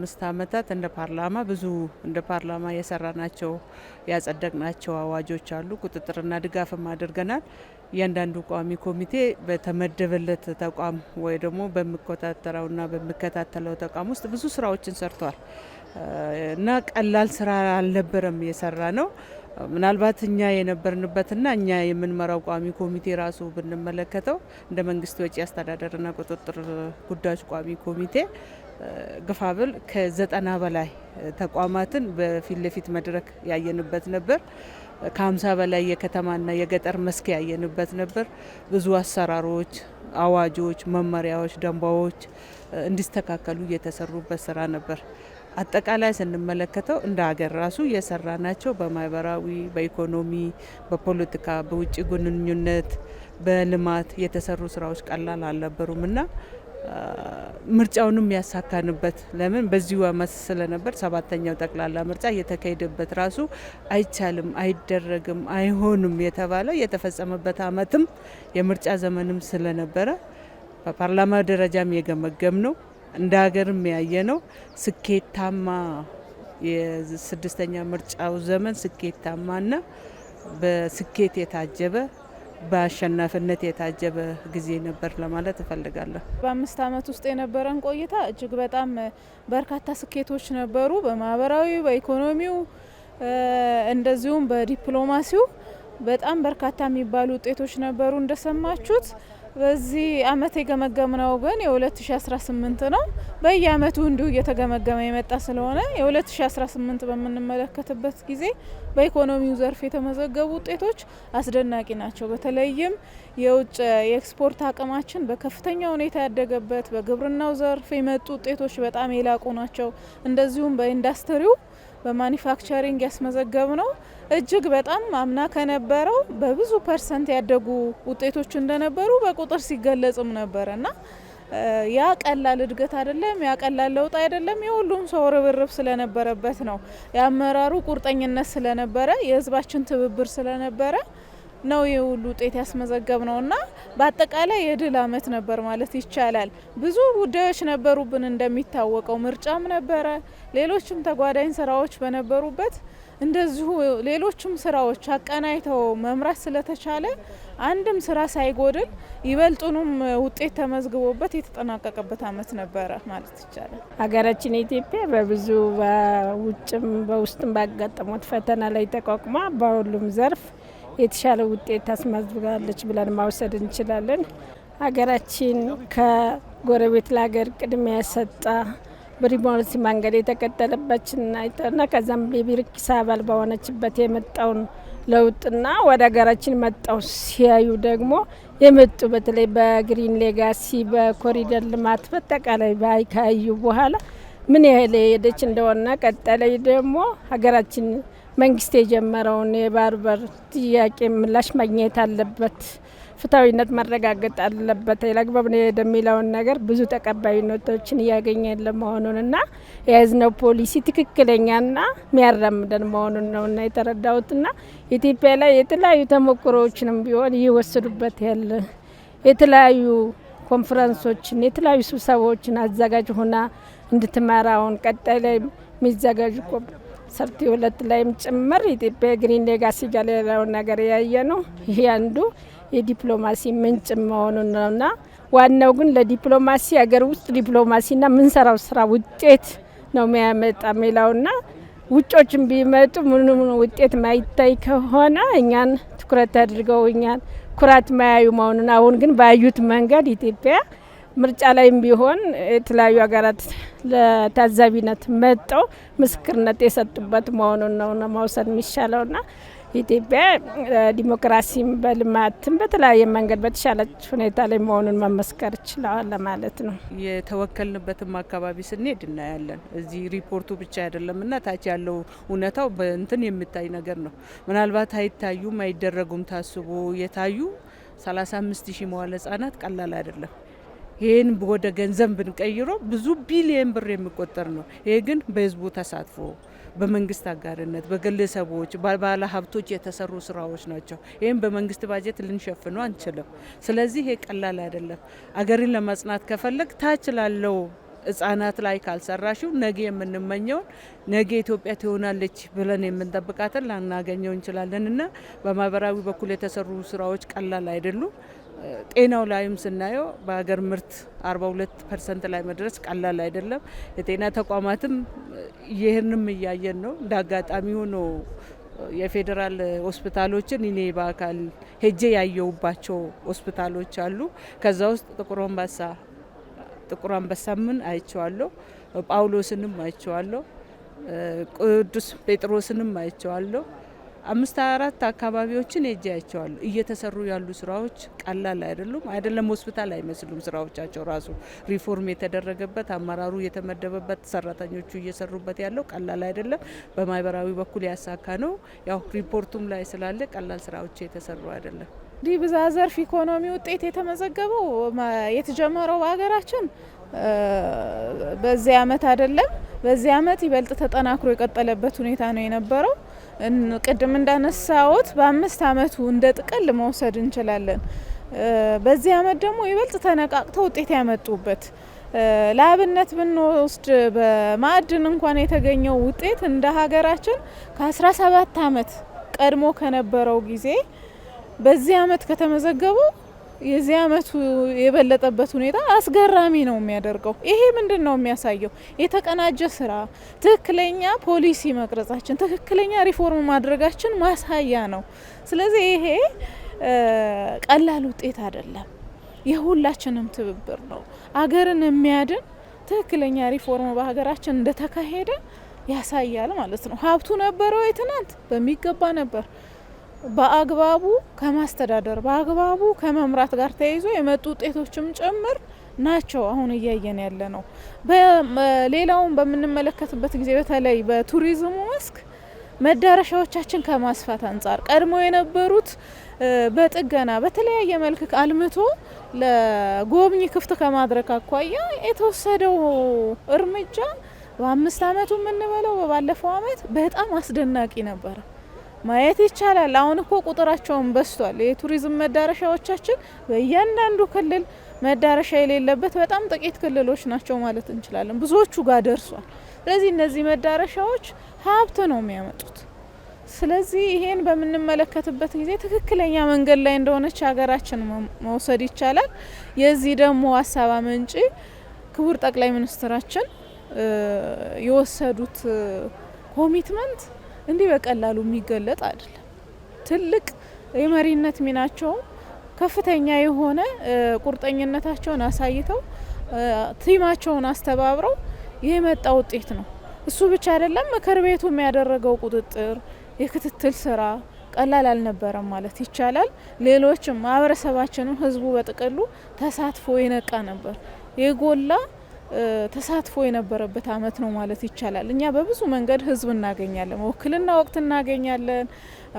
በ5 አመታት እንደ ፓርላማ የሰራናቸው ያጸደቅናቸው አዋጆች አሉ። ቁጥጥርና ድጋፍም አድርገናል። እያንዳንዱ ቋሚ ኮሚቴ በተመደበለት ተቋም ወይ ደግሞ በሚቆጣጠረውና በሚከታተለው ተቋም ውስጥ ብዙ ስራዎችን ሰርቷል እና ቀላል ስራ አልነበረም የሰራ ነው። ምናልባት እኛ የነበርንበትና እኛ የምንመራው ቋሚ ኮሚቴ ራሱ ብንመለከተው እንደ መንግስት ወጪ አስተዳደርና ቁጥጥር ጉዳዮች ቋሚ ኮሚቴ ግፋብል ከ90 በላይ ተቋማትን በፊት ለፊት መድረክ ያየንበት ነበር። ከ50 በላይ የከተማና የገጠር መስክ ያየንበት ነበር። ብዙ አሰራሮች፣ አዋጆች፣ መመሪያዎች፣ ደንባዎች እንዲስተካከሉ የተሰሩበት ስራ ነበር። አጠቃላይ ስንመለከተው እንደ ሀገር ራሱ የሰራናቸው በማህበራዊ፣ በኢኮኖሚ፣ በፖለቲካ፣ በውጭ ግንኙነት፣ በልማት የተሰሩ ስራዎች ቀላል አልነበሩም እና ምርጫውንም ያሳካንበት ለምን በዚሁ አመት ስለነበር 7ኛው ጠቅላላ ምርጫ የተካሄደበት ራሱ አይቻልም፣ አይደረግም፣ አይሆንም የተባለ የተፈጸመበት አመትም የምርጫ ዘመንም ስለነበረ በፓርላማ ደረጃም የገመገም ነው እንደ ሀገርም ያየ ነው። ስኬታማ የ6ኛ ምርጫው ዘመን ስኬታማና በስኬት የታጀበ በአሸናፊነት የታጀበ ጊዜ ነበር ለማለት እፈልጋለሁ። በ5 አመት ውስጥ የነበረን ቆይታ እጅግ በጣም በርካታ ስኬቶች ነበሩ። በማህበራዊ፣ በኢኮኖሚው እንደዚሁም በዲፕሎማሲው በጣም በርካታ የሚባሉ ውጤቶች ነበሩ እንደሰማችሁት። በዚህ አመት የገመገምነው ግን የ2018 ነው። በየአመቱ እንዲሁ እየተገመገመ የመጣ ስለሆነ የ2018 በምንመለከትበት ጊዜ በኢኮኖሚው ዘርፍ የተመዘገቡ ውጤቶች አስደናቂ ናቸው። በተለይም የውጭ የኤክስፖርት አቅማችን በከፍተኛ ሁኔታ ያደገበት፣ በግብርናው ዘርፍ የመጡ ውጤቶች በጣም የላቁ ናቸው። እንደዚሁም በኢንዱስትሪው በማኒፋክቸሪንግ ያስመዘገብ ነው እጅግ በጣም አምና ከነበረው በብዙ ፐርሰንት ያደጉ ውጤቶች እንደነበሩ በቁጥር ሲገለጽም ነበር እና ያ ቀላል እድገት አይደለም፣ ያ ቀላል ለውጥ አይደለም። የሁሉም ሰው ርብርብ ስለነበረበት ነው። የአመራሩ ቁርጠኝነት ስለነበረ፣ የህዝባችን ትብብር ስለነበረ ነው የሁሉ ውጤት ያስመዘገብ ነው እና በአጠቃላይ የድል አመት ነበር ማለት ይቻላል። ብዙ ጉዳዮች ነበሩብን እንደሚታወቀው፣ ምርጫም ነበረ፣ ሌሎችም ተጓዳኝ ስራዎች በነበሩበት እንደዚሁ ሌሎችም ስራዎች አቀናይተው መምራት ስለተቻለ አንድም ስራ ሳይጎድል ይበልጡንም ውጤት ተመዝግቦበት የተጠናቀቀበት አመት ነበረ ማለት ይቻላል። ሀገራችን ኢትዮጵያ በብዙ በውጭም በውስጥም ባጋጠሙት ፈተና ላይ ተቋቁማ በሁሉም ዘርፍ የተሻለ ውጤት ታስመዝግባለች ብለን ማውሰድ እንችላለን። ሀገራችን ከጎረቤት ለሀገር ቅድሚያ ሰጣ በዲፕሎማሲ መንገድ የተከተለበችና ከዛም የብሪክስ አባል በሆነችበት የመጣውን ለውጥና ወደ ሀገራችን መጣው ሲያዩ ደግሞ የመጡ በተለይ በግሪን ሌጋሲ በኮሪደር ልማት በአጠቃላይ ካዩ በኋላ ምን ያህል የሄደች እንደሆነ ቀጠለይ ደግሞ ሀገራችን መንግስት የጀመረውን የባህር በር ጥያቄ ምላሽ ማግኘት አለበት፣ ፍትሐዊነት መረጋገጥ አለበት፣ ለአግባብ ነው የሚለውን ነገር ብዙ ተቀባይነቶችን እያገኘ ለመሆኑንና የያዝነው ፖሊሲ ትክክለኛና የሚያራምደን መሆኑን ነውና የተረዳሁትና ኢትዮጵያ ላይ የተለያዩ ተሞክሮዎችንም ቢሆን እየወሰዱበት ያለ የተለያዩ ኮንፈረንሶችን የተለያዩ ስብሰባዎችን አዘጋጅ ሆና እንድትመራውን ቀጣይ ላይ የሚዘጋጁ ሰርቲ 2 ላይም ጭምር ኢትዮጵያ ግሪን ሌጋሲ ጋር ያለውን ነገር ያየ ነው። ይሄ አንዱ የዲፕሎማሲ ምንጭ መሆኑን ነውና ዋናው ግን ለዲፕሎማሲ ሀገር ውስጥ ዲፕሎማሲና ምንሰራው ስራ ውጤት ነው የሚያመጣ የሚለውና ውጮችም ቢመጡ ምንም ውጤት ማይታይ ከሆነ እኛን ትኩረት አድርገው እኛን ኩራት ማያዩ መሆኑን አሁን ግን ባዩት መንገድ ኢትዮጵያ ምርጫ ላይም ቢሆን የተለያዩ ሀገራት ለታዛቢነት መጥተው ምስክርነት የሰጡበት መሆኑን ነው ማውሰድ የሚሻለውና ኢትዮጵያ ዲሞክራሲም በልማትም በተለያየ መንገድ በተሻለች ሁኔታ ላይ መሆኑን መመስከር ይችላል ማለት ነው። የተወከልንበትም አካባቢ ስንሄድ እናያለን። እዚህ ሪፖርቱ ብቻ አይደለምና ታች ያለው እውነታው በእንትን የሚታይ ነገር ነው። ምናልባት አይታዩም አይደረጉም ታስቦ የታዩ 35,000 መዋለ ህጻናት ቀላል አይደለም። ይህን ወደ ገንዘብ ብንቀይሮ ብዙ ቢሊየን ብር የሚቆጠር ነው። ይሄ ግን በህዝቡ ተሳትፎ በመንግስት አጋርነት በግለሰቦች ባለ ሀብቶች የተሰሩ ስራዎች ናቸው። ይህም በመንግስት ባጀት ልንሸፍነው አንችልም። ስለዚህ ይሄ ቀላል አይደለም። አገርን ለማጽናት ከፈለግ ታች ላለው ህጻናት ላይ ካልሰራሽው ነገ የምንመኘውን ነገ ኢትዮጵያ ትሆናለች ብለን የምንጠብቃትን ላናገኘው እንችላለንና በማህበራዊ በኩል የተሰሩ ስራዎች ቀላል አይደሉም። ጤናው ላይም ስናየው በሀገር ምርት 42% ላይ መድረስ ቀላል አይደለም። የጤና ተቋማትም ይህንም እያየን ነው። እንደ አጋጣሚ ሆኖ የፌዴራል ሆስፒታሎችን እኔ በአካል ሄጄ ያየውባቸው ሆስፒታሎች አሉ። ከዛ ውስጥ ጥቁር አንበሳምን አይቼዋለሁ፣ ጳውሎስንም አይቼዋለሁ፣ ቅዱስ ጴጥሮስንም አይቼዋለሁ። 5-4 አካባቢዎችን ሄጄ አይቼዋለሁ። እየተሰሩ ያሉ ስራዎች ቀላል አይደለም ሆስፒታል አይመስሉም። ስራዎቻቸው ራሱ ሪፎርም የተደረገበት አመራሩ የተመደበበት ሰራተኞቹ እየሰሩበት ያለው ቀላል አይደለም። በማህበራዊ በኩል ያሳካ ነው። ያው ሪፖርቱም ላይ ስላለ ቀላል ስራዎች የተሰሩ አይደለም። ብዝሃ ዘርፍ ኢኮኖሚ ውጤት የተመዘገበው የተጀመረው በሀገራችን በዚህ አመት አይደለም። በዚህ አመት ይበልጥ ተጠናክሮ የቀጠለበት ሁኔታ ነው የነበረው። ቅድም እንዳነሳሁት በ5 አመቱ እንደ ጥቅል መውሰድ እንችላለን። በዚህ አመት ደግሞ ይበልጥ ተነቃቅተው ውጤት ያመጡበት ለአብነት ብንወስድ በማዕድን እንኳን የተገኘው ውጤት እንደ ሀገራችን ከ17 አመት ቀድሞ ከነበረው ጊዜ በዚህ አመት ከተመዘገበው የዚህ አመቱ የበለጠበት ሁኔታ አስገራሚ ነው የሚያደርገው። ይሄ ምንድን ነው የሚያሳየው? የተቀናጀ ስራ፣ ትክክለኛ ፖሊሲ መቅረጻችን፣ ትክክለኛ ሪፎርም ማድረጋችን ማሳያ ነው። ስለዚህ ይሄ ቀላል ውጤት አይደለም፣ የሁላችንም ትብብር ነው። አገርን የሚያድን ትክክለኛ ሪፎርም በሀገራችን እንደተካሄደ ያሳያል ማለት ነው። ሀብቱ ነበረ ወይ? ትናንት በሚገባ ነበር። በአግባቡ ከማስተዳደር በአግባቡ ከመምራት ጋር ተያይዞ የመጡ ውጤቶችም ጭምር ናቸው አሁን እያየን ያለ ነው። ሌላውን በምንመለከትበት ጊዜ በተለይ በቱሪዝሙ መስክ መዳረሻዎቻችን ከማስፋት አንጻር ቀድሞ የነበሩት በጥገና በተለያየ መልክ አልምቶ ለጎብኚ ክፍት ከማድረግ አኳያ የተወሰደው እርምጃ በ5 አመቱ የምንበለው ባለፈው አመት በጣም አስደናቂ ነበረ። ማየት ይቻላል። አሁን እኮ ቁጥራቸውን በዝቷል። የቱሪዝም መዳረሻዎቻችን በእያንዳንዱ ክልል መዳረሻ የሌለበት በጣም ጥቂት ክልሎች ናቸው ማለት እንችላለን። ብዙዎቹ ጋር ደርሷል። ስለዚህ እነዚህ መዳረሻዎች ሀብት ነው የሚያመጡት። ስለዚህ ይሄን በምንመለከትበት ጊዜ ትክክለኛ መንገድ ላይ እንደሆነች ሀገራችን መውሰድ ይቻላል። የዚህ ደግሞ ሀሳብ አመንጪ ክቡር ጠቅላይ ሚኒስትራችን የወሰዱት ኮሚትመንት እንዲህ በቀላሉ የሚገለጥ አይደለም። ትልቅ የመሪነት ሚናቸው ከፍተኛ የሆነ ቁርጠኝነታቸውን አሳይተው ቲማቸውን አስተባብረው የመጣ ውጤት ነው። እሱ ብቻ አይደለም፣ ምክር ቤቱ የሚያደረገው ቁጥጥር የክትትል ስራ ቀላል አልነበረም ማለት ይቻላል። ሌሎችም ማህበረሰባችንም ህዝቡ በጥቅሉ ተሳትፎ የነቃ ነበር፣ የጎላ ተሳትፎ የነበረበት አመት ነው ማለት ይቻላል። እኛ በብዙ መንገድ ህዝብ እናገኛለን፣ ውክልና ወቅት እናገኛለን፣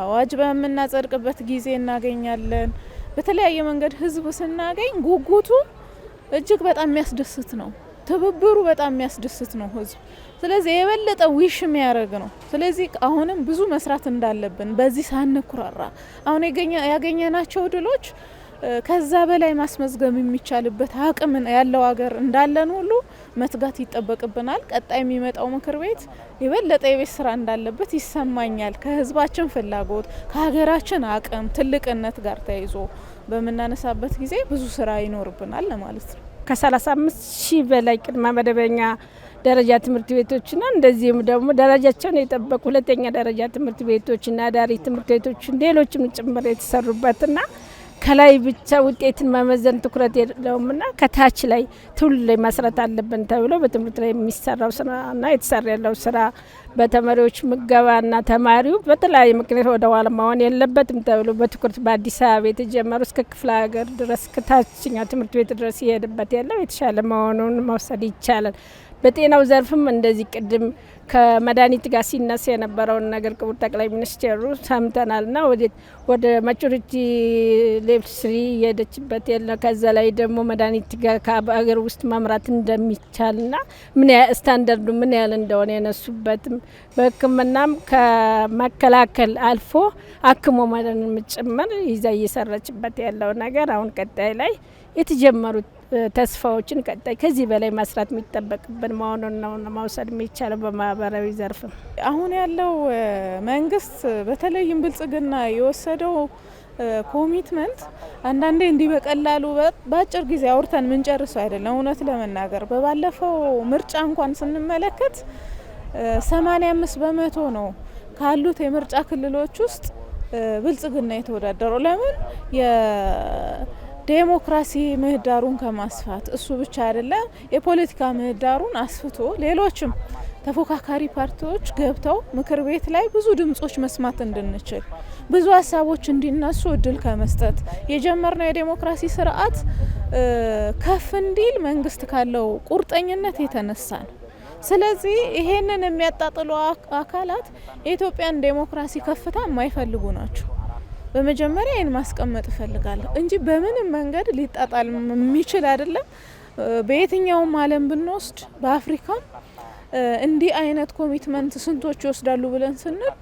አዋጅ በምናጸድቅበት ጊዜ እናገኛለን። በተለያየ መንገድ ህዝብ ስናገኝ ጉጉቱ እጅግ በጣም የሚያስደስት ነው፣ ትብብሩ በጣም የሚያስደስት ነው ህዝብ። ስለዚህ የበለጠ ዊሽ የሚያደርግ ነው። ስለዚህ አሁንም ብዙ መስራት እንዳለብን በዚህ ሳንኩራራ አሁን ያገኘናቸው ድሎች ከዛ በላይ ማስመዝገብ የሚቻልበት አቅም ያለው ሀገር እንዳለን ሁሉ መትጋት ይጠበቅብናል። ቀጣይ የሚመጣው ምክር ቤት የበለጠ የቤት ስራ እንዳለበት ይሰማኛል። ከህዝባችን ፍላጎት ከሀገራችን አቅም ትልቅነት ጋር ተያይዞ በምናነሳበት ጊዜ ብዙ ስራ ይኖርብናል ማለት ነው። ከ35,000 በላይ ቅድመ መደበኛ ደረጃ ትምህርት ቤቶችና እንደዚህም ደግሞ ደረጃቸውን የጠበቁ ሁለተኛ ደረጃ ትምህርት ቤቶችና ዳሪ ትምህርት ቤቶችን ሌሎችም ጭምር የተሰሩበትና ከላይ ብቻ ውጤትን መመዘን ትኩረት የለውምና ከታች ላይ ትውልድ ላይ መስራት አለብን ተብሎ በትምህርት ላይ የሚሰራው ስራና የተሰራ ያለው ስራ በተማሪዎች ምገባና ተማሪው በተለያየ ምክንያት ወደ ኋላ መሆን የለበትም ተብሎ በትኩረት በአዲስ አበባ የተጀመሩ እስከ ክፍለ ሀገር ድረስ ከታችኛ ትምህርት ቤት ድረስ ይሄድበት ያለው የተሻለ መሆኑን መውሰድ ይቻላል። በጤናው ዘርፍም እንደዚህ ቅድም ከመድኃኒት ጋር ሲነሳ የነበረውን ነገር ክቡር ጠቅላይ ሚኒስትሩ ሰምተናልና ወደ ማቹሪቲ ሌቭል 3 የሄደችበት ያለ ከዛ ላይ ደግሞ መድኃኒት ጋር ከሀገር ውስጥ መምራት እንደሚቻልና ምን ስታንዳርዱ ምን ያህል እንደሆነ የነሱበትም በሕክምናም ከመከላከል አልፎ አክሞ ማዳንን ጭምር ይዛ እየሰራችበት ያለው ነገር አሁን ቀጣይ ላይ የተጀመሩት ተስፋዎችን ቀጣይ ከዚህ በላይ መስራት የሚጠበቅብን መሆኑን ነው መውሰድ የሚቻለው። በማህበራዊ ዘርፍ አሁን ያለው መንግስት በተለይም ብልጽግና የወሰደው ኮሚትመንት አንዳንዴ እንዲህ በቀላሉ በአጭር ጊዜ አውርተን ምንጨርሰው አይደለም። እውነት ለመናገር በባለፈው ምርጫ እንኳን ስንመለከት 85% ነው ካሉት የምርጫ ክልሎች ውስጥ ብልጽግና የተወዳደረው። ለምን? የዴሞክራሲ ምህዳሩን ከማስፋት እሱ ብቻ አይደለም፣ የፖለቲካ ምህዳሩን አስፍቶ ሌሎችም ተፎካካሪ ፓርቲዎች ገብተው ምክር ቤት ላይ ብዙ ድምጾች መስማት እንድንችል ብዙ ሀሳቦች እንዲነሱ እድል ከመስጠት የጀመርነው የዴሞክራሲ ስርዓት ከፍ እንዲል መንግስት ካለው ቁርጠኝነት የተነሳ ነው። ስለዚህ ይሄንን የሚያጣጥሉ አካላት የኢትዮጵያን ዴሞክራሲ ከፍታ የማይፈልጉ ናቸው። በመጀመሪያ ይህን ማስቀመጥ እፈልጋለሁ እንጂ በምንም መንገድ ሊጣጣል የሚችል አይደለም። በየትኛውም ዓለም ብንወስድ በአፍሪካም እንዲህ አይነት ኮሚትመንት ስንቶች ይወስዳሉ ብለን ስንል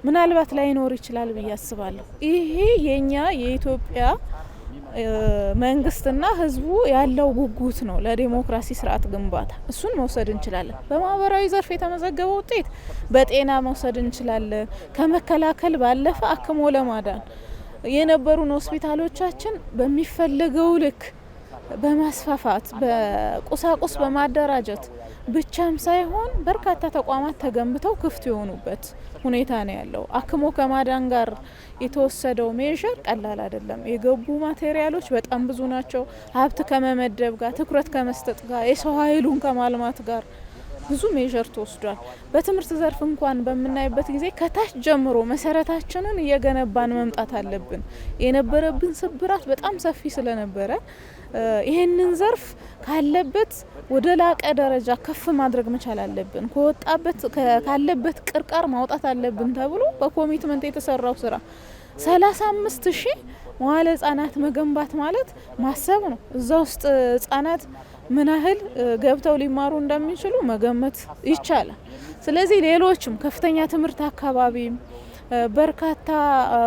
ምናልባት ላይኖር ይችላል ብዬ አስባለሁ። ይሄ የኛ የኢትዮጵያ መንግስትና ህዝቡ ያለው ጉጉት ነው ለዲሞክራሲ ስርዓት ግንባታ። እሱን መውሰድ እንችላለን። በማህበራዊ ዘርፍ የተመዘገበ ውጤት በጤና መውሰድ እንችላለን። ከመከላከል ባለፈ አክሞ ለማዳን የነበሩን ሆስፒታሎቻችን በሚፈለገው ልክ በማስፋፋት በቁሳቁስ በማደራጀት ብቻም ሳይሆን በርካታ ተቋማት ተገንብተው ክፍት የሆኑበት ሁኔታ ነው ያለው። አክሞ ከማዳን ጋር የተወሰደው ሜዥር ቀላል አይደለም። የገቡ ማቴሪያሎች በጣም ብዙ ናቸው። ሀብት ከመመደብ ጋር፣ ትኩረት ከመስጠት ጋር፣ የሰው ኃይሉን ከማልማት ጋር ብዙ ሜዥር ተወስዷል። በትምህርት ዘርፍ እንኳን በምናይበት ጊዜ ከታች ጀምሮ መሰረታችንን እየገነባን መምጣት አለብን። የነበረብን ስብራት በጣም ሰፊ ስለነበረ ይህንን ዘርፍ ካለበት ወደ ላቀ ደረጃ ከፍ ማድረግ መቻል አለብን። ከወጣበት ካለበት ቅርቃር ማውጣት አለብን ተብሎ በኮሚትመንት የተሰራው ስራ 35,000 መዋለ ህጻናት መገንባት ማለት ማሰብ ነው። እዛ ውስጥ ህጻናት ምን ያህል ገብተው ሊማሩ እንደሚችሉ መገመት ይቻላል። ስለዚህ ሌሎችም ከፍተኛ ትምህርት አካባቢ በርካታ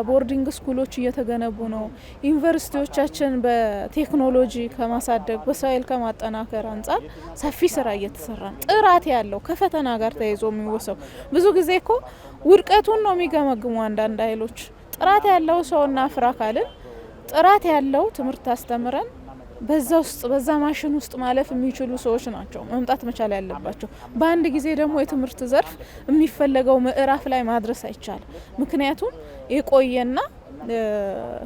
ቦርዲንግ ስኩሎች እየተገነቡ ነው። ዩኒቨርሲቲዎቻችን በቴክኖሎጂ ከማሳደግ በሰው ኃይል ከማጠናከር አንጻር ሰፊ ስራ እየተሰራ ነው። ጥራት ያለው ከፈተና ጋር ተያይዞ የሚወሰው ብዙ ጊዜ እኮ ውድቀቱን ነው የሚገመግሙ አንዳንድ ኃይሎች። ጥራት ያለው ሰውና ፍራ ካልን ጥራት ያለው ትምህርት አስተምረን በዛ ውስጥ በዛ ማሽን ውስጥ ማለፍ የሚችሉ ሰዎች ናቸው መምጣት መቻል ያለባቸው። በአንድ ጊዜ ደግሞ የትምህርት ዘርፍ የሚፈለገው ምዕራፍ ላይ ማድረስ አይቻልም። ምክንያቱም የቆየና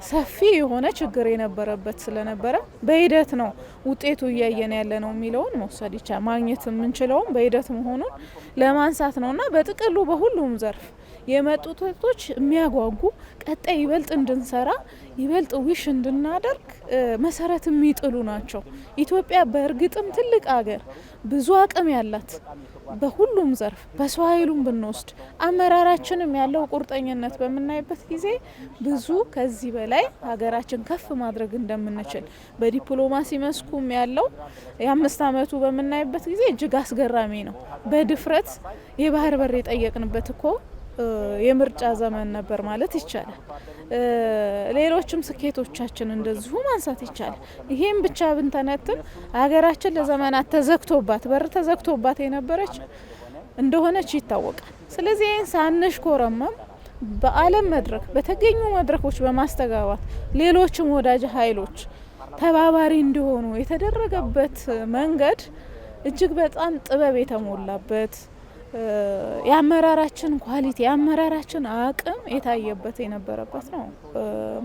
ሰፊ የሆነ ችግር የነበረበት ስለነበረ በሂደት ነው ውጤቱ እያየን ያለ ነው የሚለውን መውሰድ ይቻላል። ማግኘት የምንችለውም በሂደት መሆኑን ለማንሳት ነውና በጥቅሉ በሁሉም ዘርፍ የመጡት ውጤቶች የሚያጓጉ ቀጣይ ይበልጥ እንድንሰራ ይበልጥ ዊሽ እንድናደርግ መሰረት የሚጥሉ ናቸው። ኢትዮጵያ በእርግጥም ትልቅ ሀገር ብዙ አቅም ያላት በሁሉም ዘርፍ በሰው ኃይሉም ብንወስድ አመራራችንም ያለው ቁርጠኝነት በምናይበት ጊዜ ብዙ ከዚህ በላይ ሀገራችን ከፍ ማድረግ እንደምንችል በዲፕሎማሲ መስኩም ያለው የ5 አመቱ በምናይበት ጊዜ እጅግ አስገራሚ ነው። በድፍረት የባህር በር የጠየቅንበት እኮ የምርጫ ዘመን ነበር ማለት ይቻላል። ሌሎችም ስኬቶቻችን እንደዚሁ ማንሳት ይቻላል። ይሄን ብቻ ብንተነትን ሀገራችን ለዘመናት ተዘግቶባት በር ተዘግቶባት የነበረች እንደሆነች ይታወቃል። ስለዚህ ይህን ሳንሽኮረመም በዓለም መድረክ በተገኙ መድረኮች በማስተጋባት ሌሎችም ወዳጅ ኃይሎች ተባባሪ እንዲሆኑ የተደረገበት መንገድ እጅግ በጣም ጥበብ የተሞላበት የአመራራችን ኳሊቲ የአመራራችን አቅም የታየበት የነበረበት ነው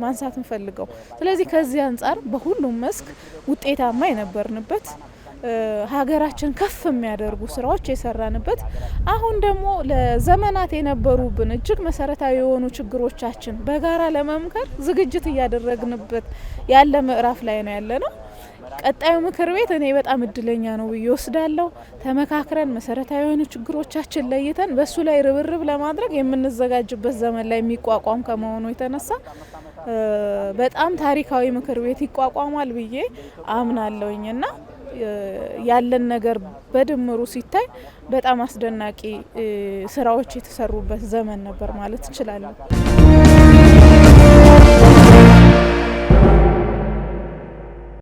ማንሳት እንፈልገው። ስለዚህ ከዚህ አንጻር በሁሉም መስክ ውጤታማ የነበርንበት ሀገራችን ከፍ የሚያደርጉ ስራዎች የሰራንበት አሁን ደግሞ ለዘመናት የነበሩብን እጅግ መሰረታዊ የሆኑ ችግሮቻችን በጋራ ለመምከር ዝግጅት እያደረግንበት ያለ ምዕራፍ ላይ ነው ያለ ነው። ቀጣዩ ምክር ቤት እኔ በጣም እድለኛ ነው ብዬ ወስዳለሁ። ተመካክረን መሰረታዊ የሆኑ ችግሮቻችን ለይተን በሱ ላይ ርብርብ ለማድረግ የምንዘጋጅበት ዘመን ላይ የሚቋቋም ከመሆኑ የተነሳ በጣም ታሪካዊ ምክር ቤት ይቋቋማል ብዬ አምናለሁኝና ያለን ነገር በድምሩ ሲታይ በጣም አስደናቂ ስራዎች የተሰሩበት ዘመን ነበር ማለት እችላለሁ።